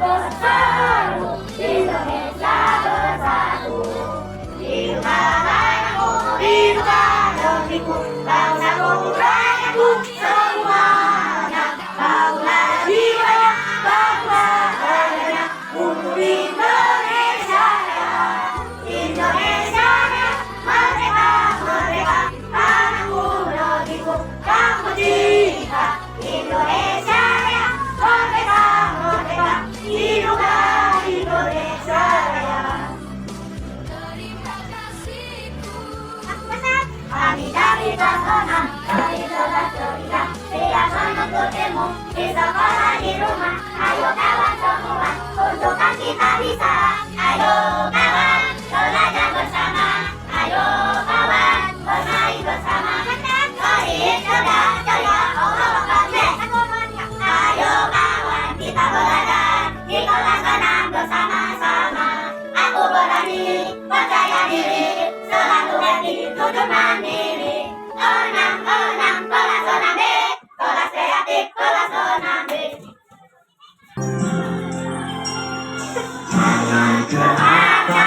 bersatu, Indonesia bersatu. Hiduplah aku, hiduplah negeriku, bangsaku, rakyatku semuanya. Bangunlah jiwanya, bangunlah rayanya, untuk Indonesia Raya. Indonesia Raya, merdeka, merdeka, tanahku, negeriku, kamu cinta. Indonesia Raya, merdeka, merdeka, hiduplah Indonesia Raya. Kami dari pesona, dari sobat ceria, siap menuntut ilmu di sekolah di rumah. Ayo kawan semua, untukkan kita bisa. Ayo kawan, belajar bersama. Ayo kawan, bermain bersama. Baik, cerdas, ceria, Allah Akbar. Ayo kawan, kita belajar di kelas 6 bersama-sama. Aku berani, percaya diri, selalu happy, jujur mandiri. Enam, kelas 6B, kelas kreatif, kelas 6B. Jangan ke atas.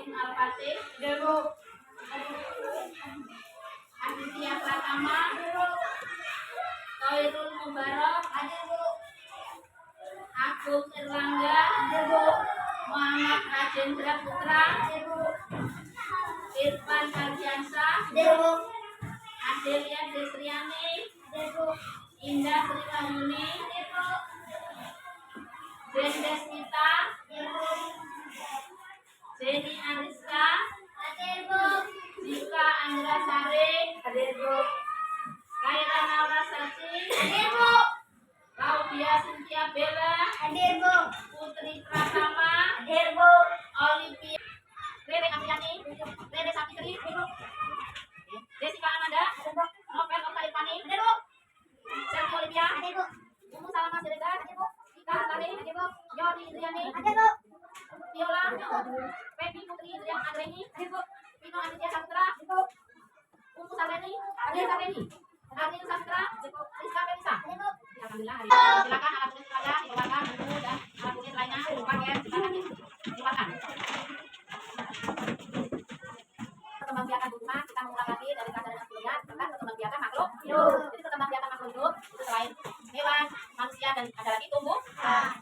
Yasin Al-Fatih. Hadir, Bu. Aditya Pratama. Khairul Mubarak. Hadir, Bu. Agung Erlangga. Hadir, Bu. Muhammad Rajendra Putra. Hadir, Bu. Irfan Ardiansah. Hadir, Bu. Adelia Destriani. Hadir, Bu. Indah Sri Wahyuni. Hadir, Bu. Ben Desmita. Hadir, Bu. Jenny Ariska. Hadir, Bu. Zika Andrasari. Hadir, Bu. Kaira Naura Sasi. Hadir, Bu. Claudia Cynthia Bella. Hadir, Bu. Putri Pratama. Hadir, Bu. Olivia Rere Apriani. Rere Sapitri. Jessica Amanda. Hadir, Bu. Novel Okta Irfani. Hadir, Bu. Sergio Olivia. Hadir, Bu. Umu Salama Siregar. Hadir, Bu. Ika Astari. Hadir, Bu. Yoni Indriani. Hadir, Bu. Viola. Pepi Putri Indrian Andreni. Hadir, Bu. Vino Aditya Saputra. Hadir, Bu. Umu Sabreni. Adil Sabreni. Arnil Saputra. Rizka Felisa. Hadir, Bu. Alhamdulillah hari ini. Silakan alat tulis sekalian dikeluarkan buku dan alat tulis lainnya dipakai. Silakan dikeluarkan. Perkembangbiakan bunga kita mengulang lagi dari pelajaran sebelumnya tentang perkembangbiakan makhluk hidup. Jadi perkembangbiakan makhluk hidup itu selain hewan, manusia dan ada lagi tumbuh.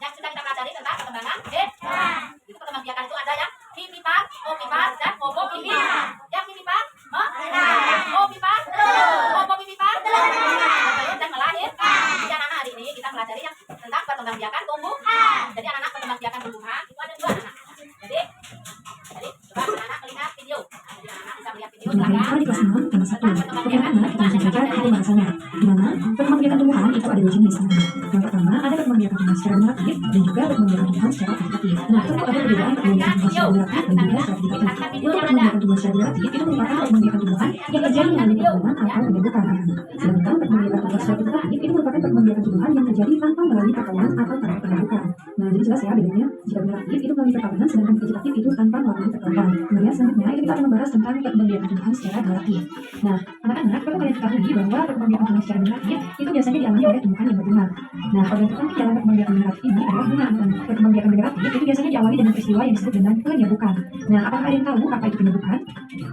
Yang sudah kita pelajari tentang perkembangan hewan. Itu perkembangbiakan itu ada yang vivipar, ovipar dan ovovivipar. Yang vivipar, ovipar, ovovivipar, bertelur dan melahirkan. Jadi anak-anak hari ini kita pelajari yang tentang perkembangbiakan tumbuhan. Jadi anak-anak perkembangbiakan tumbuhan itu ada dua anak. Jadi coba anak-anak melihat video. Jadi anak-anak bisa melihat video Nah, belakang. di kelas 6, tema 1. Oke, anak-anak, kita langsung saja ke pembahasannya. Di mana perkembangbiakan tumbuhan itu ada dua jenis. Yang pertama, ada perkembangbiakan tumbuhan secara generatif dan juga perkembangbiakan tumbuhan secara vegetatif. Nah, tentu ada perbedaan perkembangbiakan tumbuhan secara generatif dan juga secara vegetatif. Untuk perkembangbiakan tumbuhan secara generatif, itu merupakan perkembangbiakan tumbuhan yang terjadi melalui perkawinan atau penyambutan. Sedangkan perkembangbiakan tumbuhan secara vegetatif, itu merupakan perkembangbiakan tumbuhan yang terjadi tanpa melalui perkawinan atau tanpa penyambutan. Nah, jadi jelas ya bedanya. Jika generatif itu melalui perkawinan, sedangkan vegetatif itu tanpa melalui perkawinan. Kemudian selanjutnya itu kita akan membahas tentang perkembangbiakan tumbuhan secara generatif. Nah, anak-anak perlu kalian ketahui bahwa perkembangbiakan tumbuhan secara generatif itu biasanya dialami oleh tumbuhan yang berbunga. Nah, organ terpenting dalam perkembangbiakan generatif ini adalah bunga. Perkembangbiakan generatif itu biasanya diawali dengan peristiwa yang disebut dengan penyambukan. Nah, apakah kalian tahu apa itu penyambukan?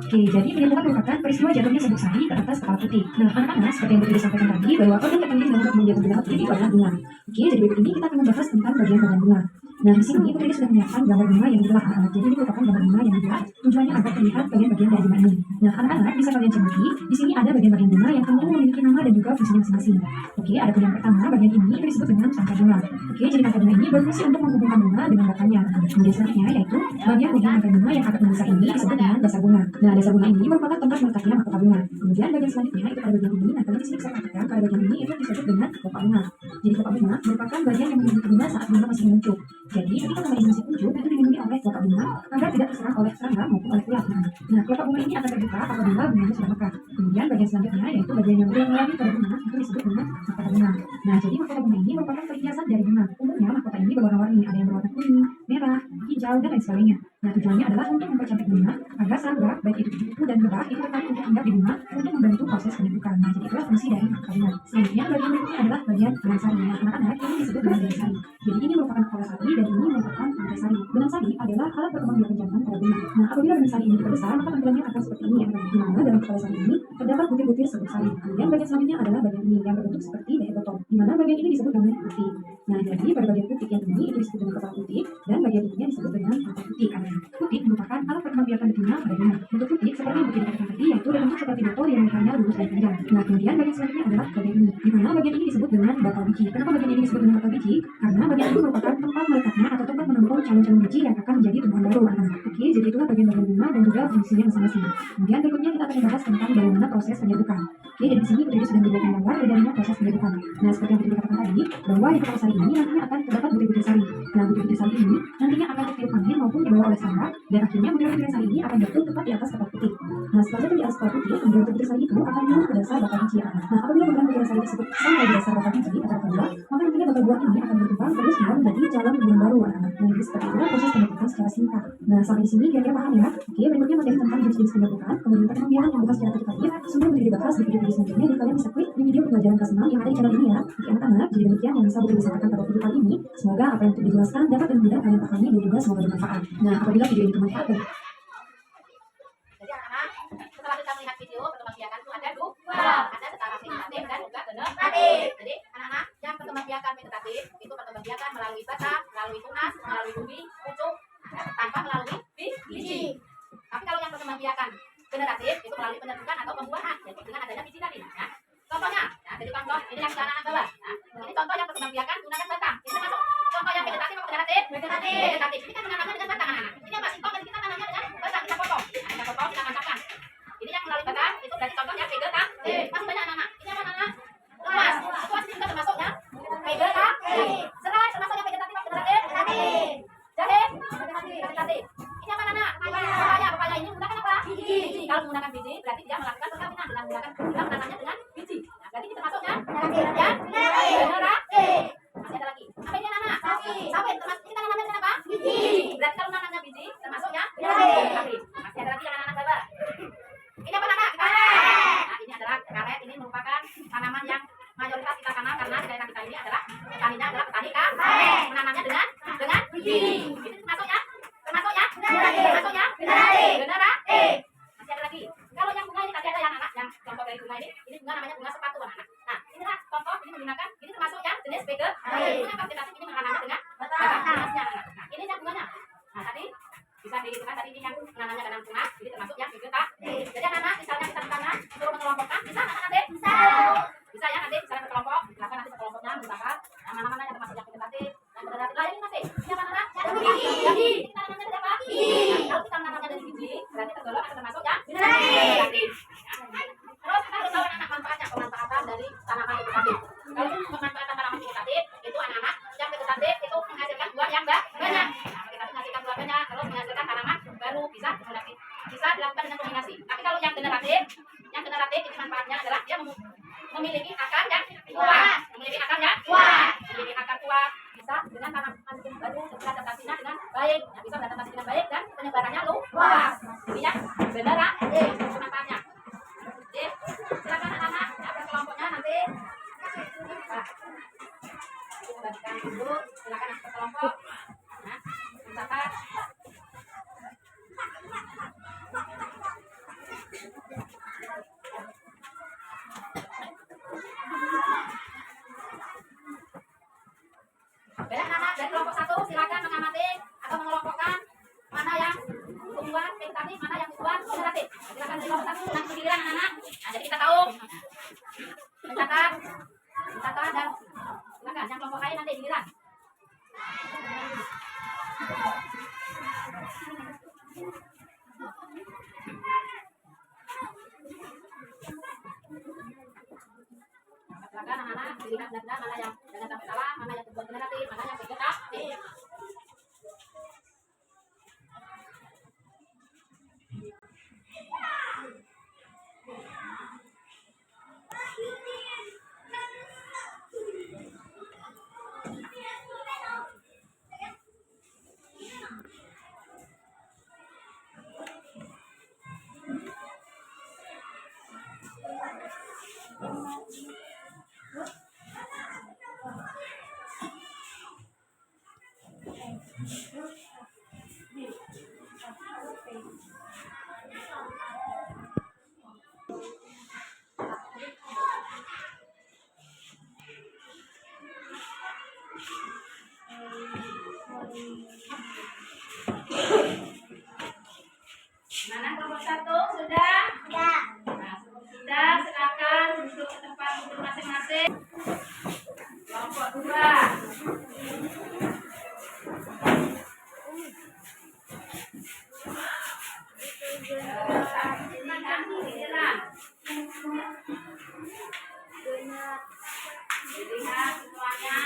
Oke, jadi penyambukan merupakan peristiwa jatuhnya serbuk sari ke atas kepala putih. Nah, anak-anak seperti yang sudah disampaikan tadi bahwa organ terpenting dalam perkembangbiakan generatif itu adalah bunga. Oke, jadi berikut ini kita akan membahas tentang bagian-bagian bunga. Nah, di sini Putri sudah menyiapkan gambar bunga yang dibelah. Jadi ini merupakan gambar bunga yang dibelah. Tujuannya agar terlihat bagian-bagian dari bunga ini. Nah, anak-anak bisa kalian cermati. Di sini ada bagian-bagian bunga yang tentu memiliki nama dan juga fungsi masing-masing. Oke, ada yang pertama, bagian ini itu disebut dengan tangkai bunga. Oke, jadi tangkai bunga ini berfungsi untuk menghubungkan bunga dengan batangnya. Kemudian selanjutnya yaitu bagian tangkai bunga yang agak membesar ini disebut dengan dasar bunga. Nah, dasar bunga ini merupakan tempat meletaknya mahkota bunga. Kemudian bagian selanjutnya itu pada bagian ini. Nah, kalian di sini bisa perhatikan pada bagian ini itu disebut dengan kelopak bunga. Jadi kelopak bunga merupakan bagian yang menyelimuti bunga saat bunga masih menguncup. Jadi ketika bunga ini masih kuncup, itu dilindungi oleh kelopak bunga agar tidak terserang oleh serangga maupun oleh ulat. Nah, kelopak bunga ini akan terbuka apabila bunganya sudah mekar. Kemudian bagian selanjutnya yaitu bagian yang berwarna pada bunga itu disebut dengan mahkota bunga. Nah, jadi mahkota bunga ini merupakan perhiasan dari bunga. Umumnya mahkota ini berwarna-warni, ada yang berwarna kuning, merah, hijau, dan lain sebagainya. Nah, tujuannya adalah untuk mempercantik bunga agar serangga, baik itu kupu dan lebah, itu tertarik untuk hinggap di bunga untuk membantu proses penyembuhan. Nah, jadi itulah fungsi dari mahkota bunga. Selanjutnya, bagian berikutnya adalah bagian benang sari. Nah, anak-anak ini disebut dengan benang sari. Jadi ini merupakan kepala sari dan ini merupakan tangkai sari. Benang sari adalah alat perkembangbiakan jantan pada bunga. Nah, apabila benang sari ini terbesar, maka tampilannya akan seperti ini. Di mana dalam kepala sari ini terdapat butir-butir serbuk sari. Kemudian bagian selanjutnya adalah bagian ini yang berbentuk seperti leher botol. Di mana bagian ini disebut dengan putih. Nah, jadi pada bagian putih yang ini itu disebut dengan kepala putih dan bagian ini disebut dengan tangkai putih. Putih merupakan alat perkembangbiakan betina pada bunga. Bentuk putih seperti yang dikatakan tadi yaitu berbentuk seperti botol yang lehernya lurus dan panjang. Nah, kemudian bagian selanjutnya adalah bagian ini. Di mana bagian ini disebut dengan bakal biji. Kenapa bagian ini disebut dengan bakal biji? Karena bagian ini merupakan tempat meletaknya atau tempat menampung calon-calon biji yang akan menjadi tumbuhan baru. Oke, jadi itulah bagian-bagian bunga dan juga fungsinya masing-masing. Kemudian berikutnya kita akan membahas tentang bagaimana proses penyerbukan. Oke, jadi di sini Putri sudah memberikan gambar bagaimana proses penyerbukan. Nah, seperti yang Putri katakan tadi, bahwa di kepala sari ini nantinya akan terdapat butir-butir sari. Nah, butir-butir sari ini nantinya akan tertiup angin maupun dibawa oleh serangga dan akhirnya butir-butir sari ini akan jatuh tepat di atas kepala putih. Nah, setelah jatuh di atas kepala putih, kemudian butir-butir sari itu akan nyuruh ke dasar bakal biji. Nah, apabila butir-butir sari tersebut sampai di dasar bakal biji atau bakal buah, maka nantinya bakal buah ini akan berkembang terus menjadi calon tumbuhan baru. Nah, jadi seperti itulah proses penyerbukan secara singkat. Nah, sampai di sini kira-kira paham ya? Oke, berikutnya materi tentang jenis-jenis penyerbukan, kemudian perkembangbiakan yang bukan secara vegetatif, semua menjadi dibahas di video selanjutnya. Jadi kalian bisa klik di video pembelajaran kelas 6 yang ada di channel ini ya. Oke anak-anak, jadi demikian yang bisa Putri sampaikan pada video kali ini. Semoga apa yang Putri jelaskan dapat dengan mudah kalian pahami dan juga semoga bermanfaat. Nah, apabila video ini bermanfaat, Ada secara vegetatif dan juga generatif. Jadi anak-anak yang perkembangbiakan vegetatif itu perkembangbiakan melalui batang, melalui tunas, melalui umbi, pucuk, tanpa melalui biji. Tapi kalau yang perkembangbiakan generatif itu melalui penyerbukan atau pembuahan, yaitu dengan adanya biji tadi. Ya. Contohnya, ya, jadi contoh ini yang anak-anak bawa. Nah, ini contoh yang perkembangbiakan menggunakan batang. Ini termasuk contoh yang vegetatif atau generatif? Vegetatif. Ini kan menanamnya dengan batang anak-anak. Ini yang masih jadi kita tanamnya dengan batang, kita potong. Nah, kita potong, kita tancapkan. Ini yang melalui batang itu berarti contohnya vegetatif. Masih banyak anak-anak. Ini apa anak-anak? Luas. Luas ini juga termasuknya vegetatif. Serai termasuknya vegetatif atau generatif? Jahe vegetatif. Ini apa anak-anak? Papaya ini menggunakan apa? Biji. Kalau menggunakan biji berarti dia melakukan perkawinan dengan menggunakan dia menanamnya dengan biji. Nah, berarti ini termasuknya generatif. Masih ada lagi. Apa ini anak-anak? Sawit termasuk kita nanamnya dengan apa? Biji. Berarti kalau menanamnya biji termasuknya generatif. Masih ada lagi yang anak-anak sabar. Ini apa anak-anak? Karet. Nah, ini adalah karet. Ini merupakan tanaman yang mayoritas kita tanam karena di daerah kita ini adalah petaninya adalah petani karet. Menanamnya dengan biji. Ini termasuknya generatif. Masih ada lagi. Kalau yang bunga ini tadi ada yang anak yang contoh dari bunga ini bunga namanya bunga sepatu anak-anak. Nah, inilah contoh ini menggunakan ini termasuk yang jenis vegetatif. Bunga vegetatif ini menanamnya dengan batang tunasnya anak-anak. Nah, ini yang bunganya. Nah, tadi bisa dihitungkan tadi ini yang menanamnya dengan tunas, jadi termasuk yang vegetatif. Jadi anak-anak misalnya kita di sana suruh mengelompokkan, bisa nggak nanti? Bisa ya nanti misalnya berkelompok, silakan nanti berkelompoknya misalkan yang mana-mana yang termasuk yang vegetatif, yang generatif. Lah ini masih ini apa anak? Biji. Kita nanamnya dari apa? Nah, kalau kita menanamnya dari biji, berarti tergolong atau termasuk yang generatif. Terus kita harus tahu anak manfaatnya, pemanfaatan dari tanaman vegetatif. Kalau pemanfaatan tanaman vegetatif itu anak-anak yang vegetatif itu menghasilkan buah yang banyak. Nah, vegetatif menghasilkan buah banyak, terus menghasilkan tanaman baru bisa dilakukan dengan kombinasi. Tapi kalau yang generatif itu manfaatnya adalah dia memiliki akar yang kuat, memiliki akar kuat, bisa dengan tanaman baru beradaptasinya dengan baik, ya, bisa beradaptasi dengan baik dan penyebarannya luas. Jadinya generatif manfaatnya. Jadi silakan anak-anak ya, berkelompoknya nanti. Nah, kita bagikan dulu, silakan nanti berkelompok. Nah, mencatat. Baik anak dari kelompok 1 silakan mengamati atau mengelompokkan mana yang tumbuhan vegetatif, mana yang tumbuhan generatif. Silakan dari kelompok 1 nanti giliran anak-anak. Nah, jadi kita tahu mencatat dan silakan yang kelompok lain nanti giliran. Silakan anak-anak dilihat benar-benar mana yang jangan sampai salah, mana yang tumbuhan generatif, mana yang vegetatif. Mana kelompok 1 sudah? Nah, sudah silakan duduk ke tempat duduk masing-masing. Kelompok 2. Dilihat semuanya.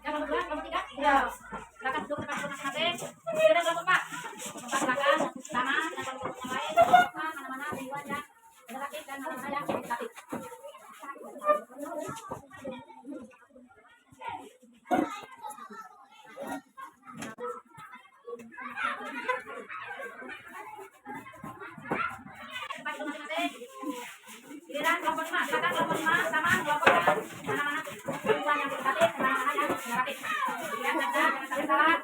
Yang nomor 2, nomor 3? Ya. Silakan duduk tempat masing-masing. Giliran kelompok 4. Kelompok silakan sama dengan kelompok yang lain. Mana-mana tujuan yang negatif dan mana-mana yang negatif. Tempat duduk masing-masing. Giliran kelompok 5. Silakan kelompok 5 sama kelompok yang mana-mana tujuan yang negatif dan mana-mana yang negatif. Yang saja jangan sampai salah.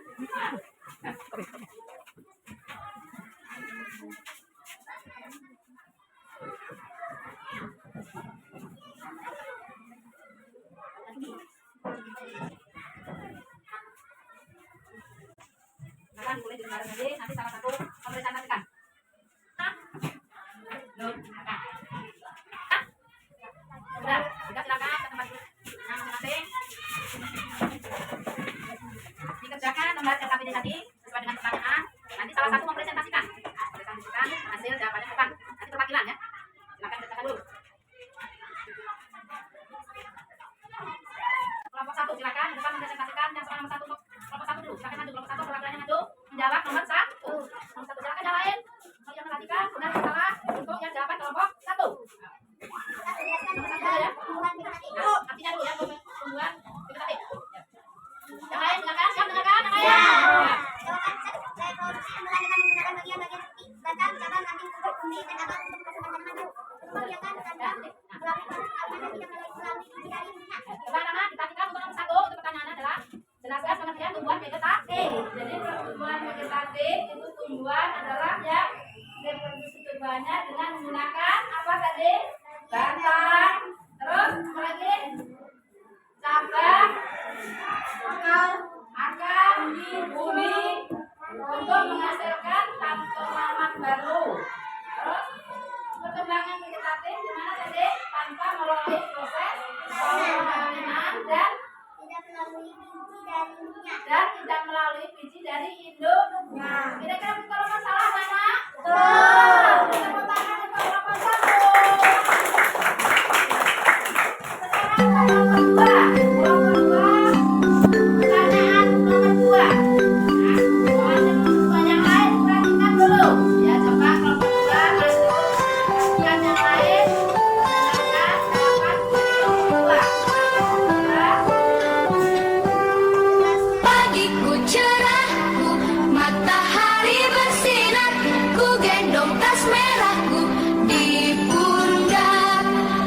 Silakan boleh dengar aja nanti salah satu mempresentasikan. Loh, silakan. Sudah, silakan ke tempat masing-masing. Dikerjakan membaca KPD tadi sesuai dengan pertanyaan. Nanti salah satu mempresentasikan. Presentasikan hasil jawabannya bukan. Nanti perwakilan ya. Silakan kerjakan dulu. Kelompok 1 silakan depan mempresentasikan yang soal nomor 1 untuk kelompok 1 dulu. Silakan maju kelompok 1 perwakilannya maju menjawab nomor 1. Nomor 1 silakan yang lain. Kalau yang perhatikan benar atau salah untuk yang jawaban kelompok 1. Nomor 1 ya. Artinya dulu ya pembuat vegetatif. Yang lain silakan, siap dengarkan yang lain. Reproduksi dengan menggunakan bagian-bagian seperti batang, cabang, ranting, pokok, umbi, dan abang untuk masukkan tanaman baru. Membiarkan tanaman melalui proses awan dan tidak melalui biji dari minyak. Pertama kita untuk nomor 1 itu pertanyaannya adalah jelaskan pengertian tumbuhan vegetatif. Jadi tumbuhan vegetatif itu tumbuhan adalah yang reproduksi tumbuhannya dengan menggunakan apa tadi? Batang, terus apa lagi? Cabang, akar, bumi untuk menghasilkan tanaman baru. Terus perkembangan vegetatif di mana tadi tanpa melalui proses pembangunan dan tidak melalui biji dari induk. Kira-kira kalau masalah mana? Tepuk tangan untuk kelompok 1. Sekarang kelompok 2. Pertanyaan nomor 2. Soal nomor 2 yang lain perhatikan dulu. Ya coba kelompok 2 lanjut yang lain. Silakan jawaban kelompok 2. Pagiku cerahku, matahari bersinar, ku gendong tas merahku di pundak.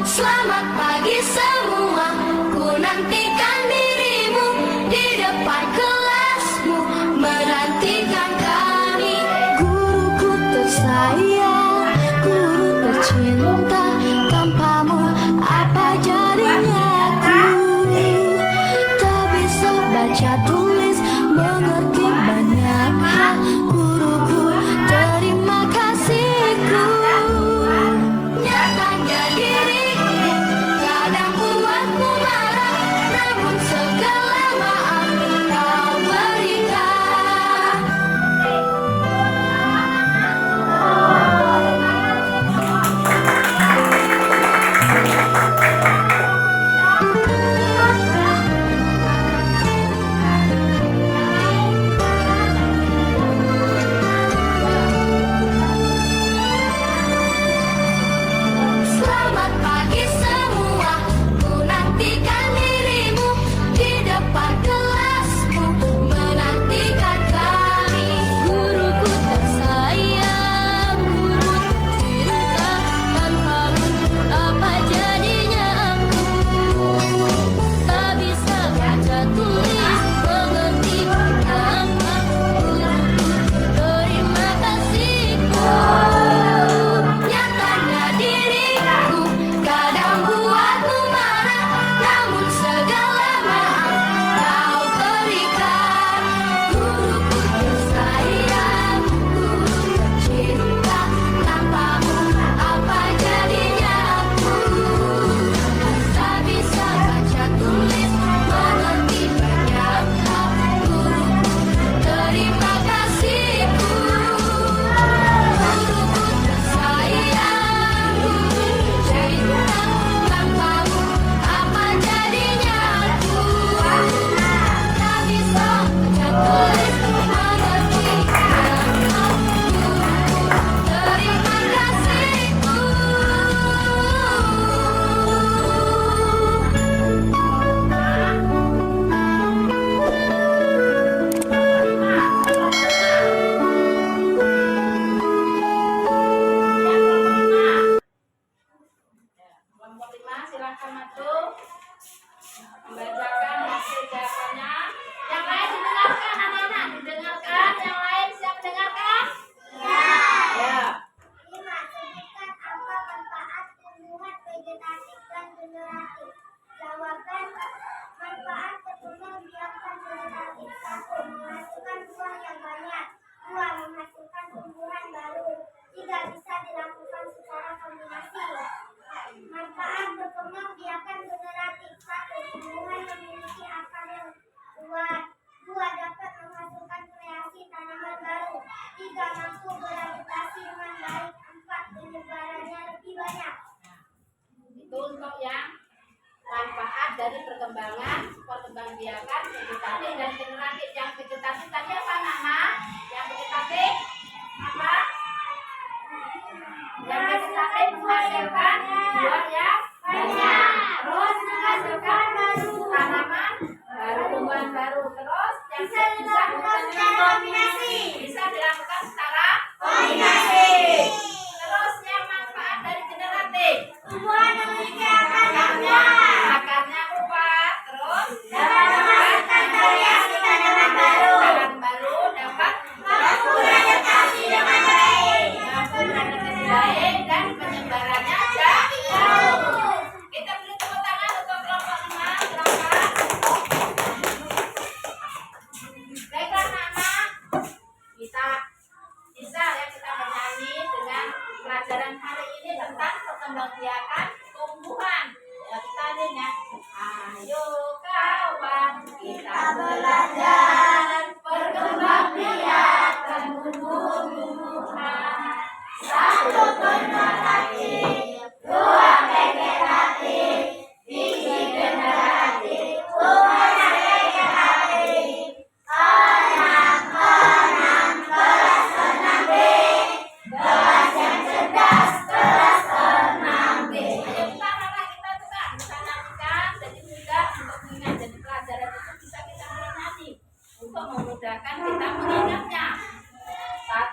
Selamat pagi semua, ku nantikan dirimu di depan kelasmu, menantikan kami. Guruku tersayang, guru tercinta, tanpamu apa jadinya aku? Tak bisa baca tulis, mengerti banyak hal. Guruku, terima kasihku. Nyatanya diriku kadang buatku marah, namun segala maaf kau berikan. perkembangbiakan vegetatif dan generatif. Yang vegetatif tadi apa nama? Yang vegetatif apa? Yang vegetatif menghasilkan buah yang banyak, terus menghasilkan tanaman baru, tumbuhan baru. Terus yang bisa dilakukan kombinasi, bisa dilakukan secara kombinasi. Terus yang manfaat dari generatif, tumbuhan memiliki akarnya kuat, terus dapat menghasilkan variasi tanaman baru, dapat beradaptasi dengan baik, dan penyebarannya jauh. Kita beri tepuk tangan untuk kelompok 5, silakan. Baiklah anak-anak, bisa ya kita bernyanyi dengan pelajaran hari ini tentang perkembangbiakan tumbuhan. Ya, kita dengar. Ayo kawan, kita belajar perkembangbiakan tumbuhan. Satu generatif, dua vegetatif, tiga generatif, tumbuhan vegetatif. Kelas 6B, kelas yang cerdas, kelas 6B. Ayo kita bisa nyanyikan, jadi mudah untuk mengingat. Jadi pelajaran itu bisa kita nyanyi untuk memudahkan kita mengingatnya. 1,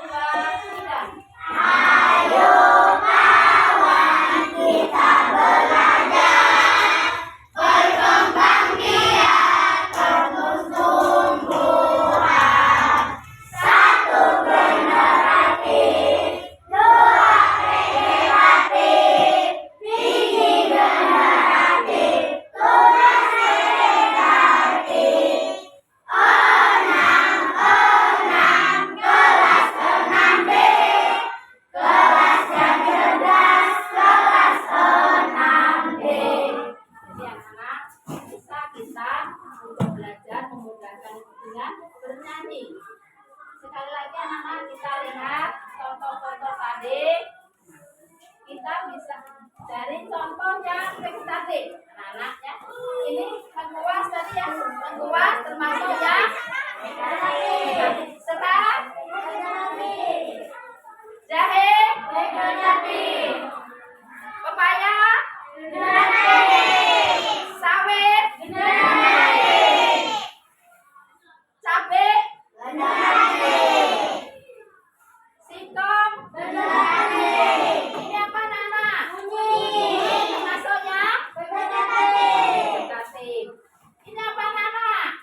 2, 3. ayo kawan kita belajar perkembangbiakan tumbuhan. Satu generatif, dua vegetatif, tiga generatif, tumbuhan vegetatif. Kelas 6B, kelas yang cerdas, kelas 6B. Jadi anak-anak bisa kita untuk belajar memudahkan dengan bernyanyi. Sekali lagi anak-anak kita lihat contoh-contoh tadi. Kita bisa dari contoh yang vegetatif. Anak-anak ya. Ini lengkuas tadi ya. Lengkuas termasuk yang vegetatif. Serat, jahe, vegetatif. Pepaya, sawit, cabai, singkong, ini apa Nana? Termasuk yang vegetatif. Ini apa Nana?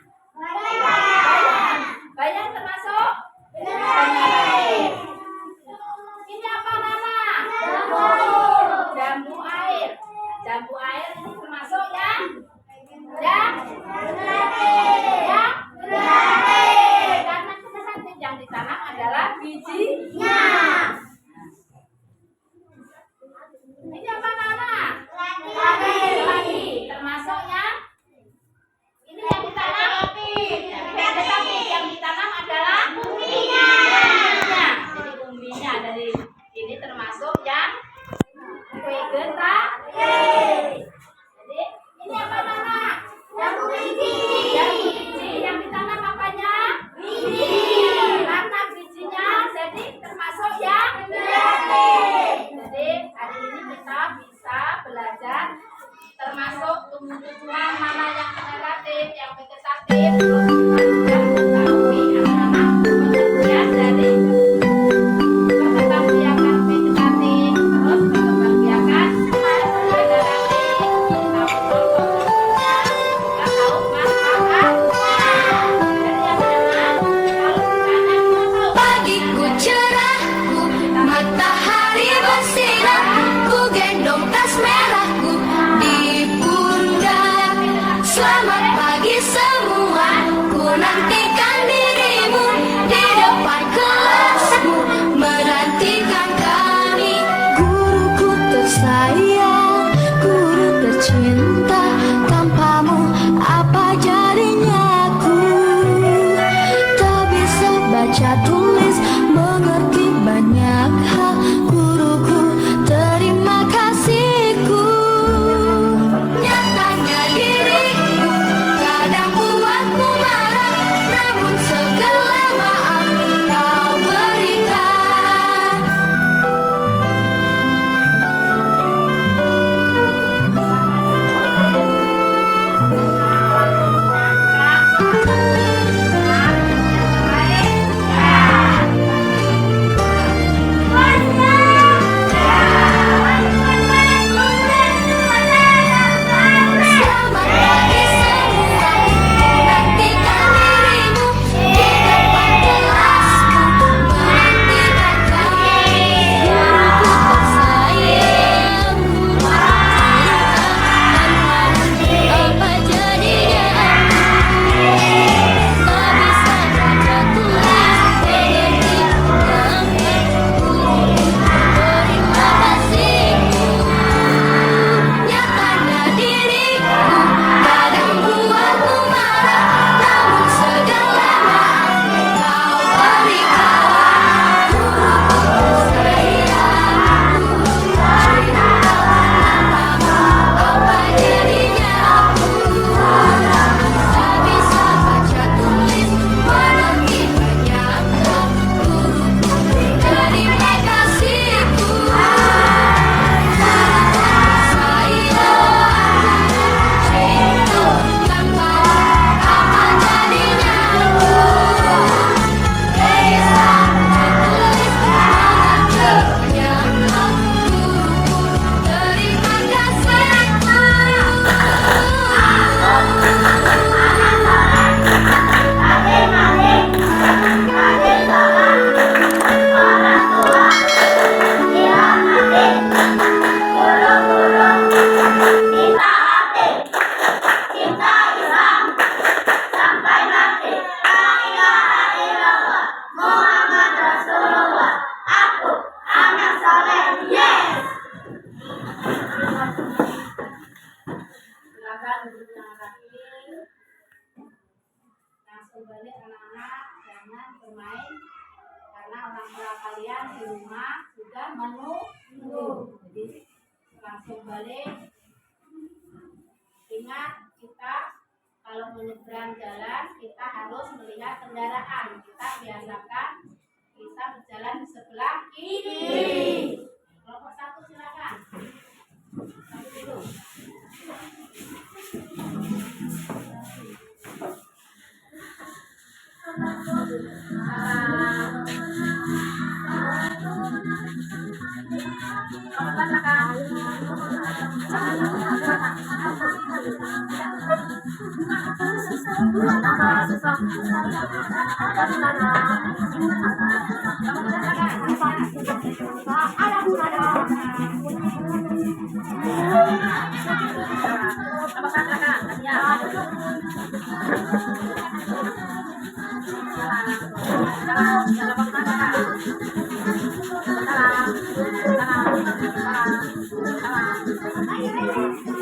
Jangan bermain karena orang tua kalian di rumah sudah menunggu. Jadi langsung balik. Ingat, kita kalau menyeberang jalan kita harus melihat kendaraan. Kita biasakan kita berjalan di sebelah kiri. Kelompok 1 silakan. Satu dulu. Ayo,